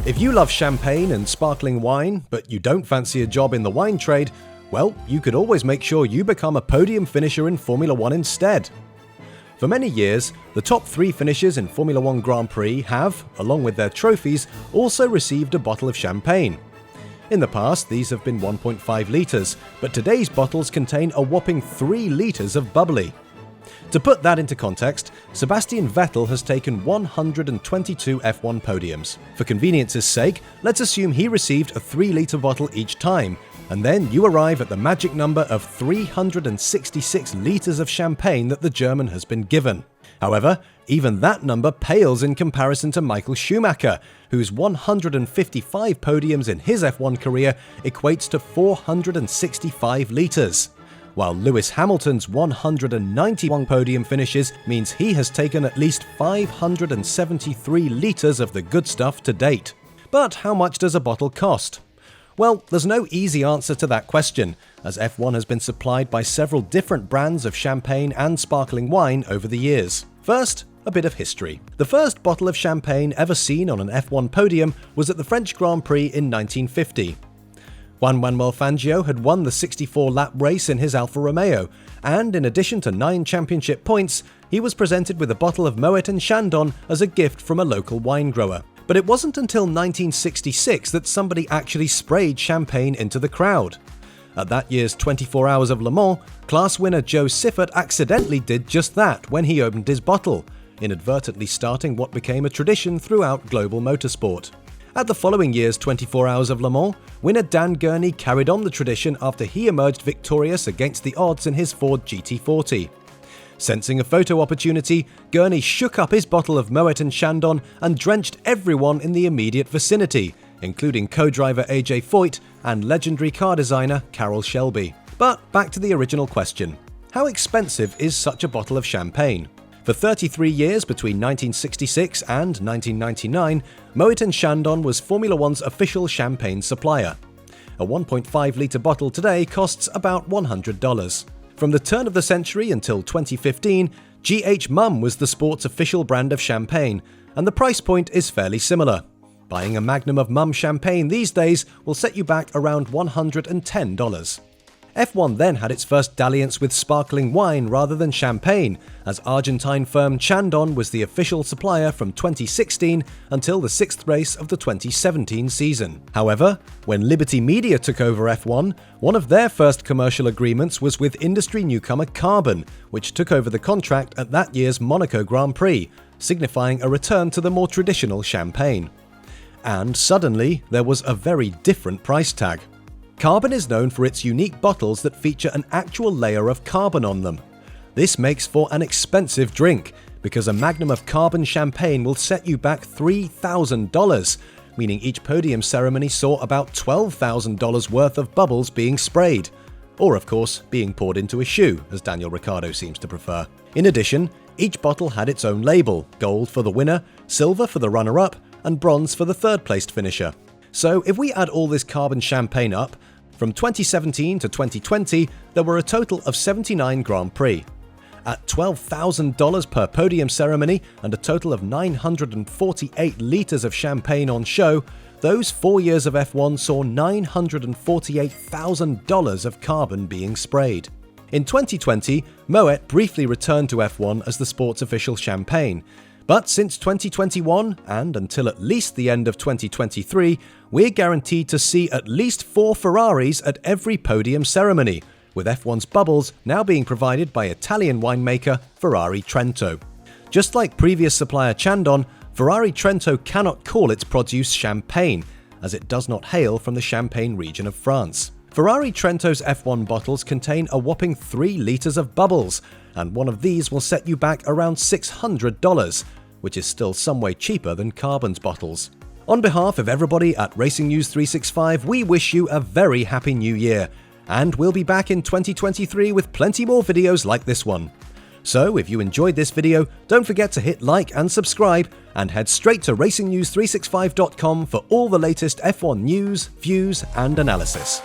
If you love champagne and sparkling wine, but you don't fancy a job in the wine trade, well, you could always make sure you become a podium finisher in Formula One instead. For many years, the top 3 finishers in Formula One Grand Prix have, along with their trophies, also received a bottle of champagne. In the past, these have been 1.5 litres, but today's bottles contain a whopping 3 litres of bubbly. To put that into context, Sebastian Vettel has taken 122 F1 podiums. For convenience's sake, let's assume he received a 3-litre bottle each time, and then you arrive at the magic number of 366 litres of champagne that the German has been given. However, even that number pales in comparison to Michael Schumacher, whose 155 podiums in his F1 career equates to 465 litres. While Lewis Hamilton's 191 podium finishes means he has taken at least 573 litres of the good stuff to date. But how much does a bottle cost? Well, there's no easy answer to that question, as F1 has been supplied by several different brands of champagne and sparkling wine over the years. First, a bit of history. The first bottle of champagne ever seen on an F1 podium was at the French Grand Prix in 1950. Juan Manuel Fangio had won the 64-lap race in his Alfa Romeo, and in addition to 9 championship points, he was presented with a bottle of Moet and Chandon as a gift from a local wine grower. But it wasn't until 1966 that somebody actually sprayed champagne into the crowd. At that year's 24 Hours of Le Mans, class winner Joe Siffert accidentally did just that when he opened his bottle, inadvertently starting what became a tradition throughout global motorsport. At the following year's 24 Hours of Le Mans, winner Dan Gurney carried on the tradition after he emerged victorious against the odds in his Ford GT40. Sensing a photo opportunity, Gurney shook up his bottle of Moet and Chandon and drenched everyone in the immediate vicinity, including co-driver AJ Foyt and legendary car designer Carroll Shelby. But back to the original question. How expensive is such a bottle of champagne? For 33 years between 1966 and 1999, Moet and Chandon was Formula One's official champagne supplier. A 1.5-litre bottle today costs about $100. From the turn of the century until 2015, GH Mum was the sport's official brand of champagne, and the price point is fairly similar. Buying a magnum of Mum champagne these days will set you back around $110. F1 then had its first dalliance with sparkling wine rather than champagne, as Argentine firm Chandon was the official supplier from 2016 until the 6th race of the 2017 season. However, when Liberty Media took over F1, one of their first commercial agreements was with industry newcomer Carbon, which took over the contract at that year's Monaco Grand Prix, signifying a return to the more traditional champagne. And suddenly, there was a very different price tag. Carbon is known for its unique bottles that feature an actual layer of carbon on them. This makes for an expensive drink, because a magnum of carbon champagne will set you back $3,000, meaning each podium ceremony saw about $12,000 worth of bubbles being sprayed. Or, of course, being poured into a shoe, as Daniel Ricciardo seems to prefer. In addition, each bottle had its own label, gold for the winner, silver for the runner-up, and bronze for the third-placed finisher. So if we add all this carbon champagne up, from 2017 to 2020, there were a total of 79 Grand Prix. At $12,000 per podium ceremony and a total of 948 litres of champagne on show, those 4 years of F1 saw $948,000 of carbon being sprayed. In 2020, Moet briefly returned to F1 as the sport's official champagne. But since 2021, and until at least the end of 2023, we're guaranteed to see at least 4 Ferraris at every podium ceremony, with F1's bubbles now being provided by Italian winemaker Ferrari Trento. Just like previous supplier Chandon, Ferrari Trento cannot call its produce champagne, as it does not hail from the Champagne region of France. Ferrari Trento's F1 bottles contain a whopping 3 litres of bubbles, and one of these will set you back around $600, which is still some way cheaper than Carbon's bottles. On behalf of everybody at Racing News 365, we wish you a very happy new year, and we'll be back in 2023 with plenty more videos like this one. So if you enjoyed this video, don't forget to hit like and subscribe, and head straight to racingnews365.com for all the latest F1 news, views, and analysis.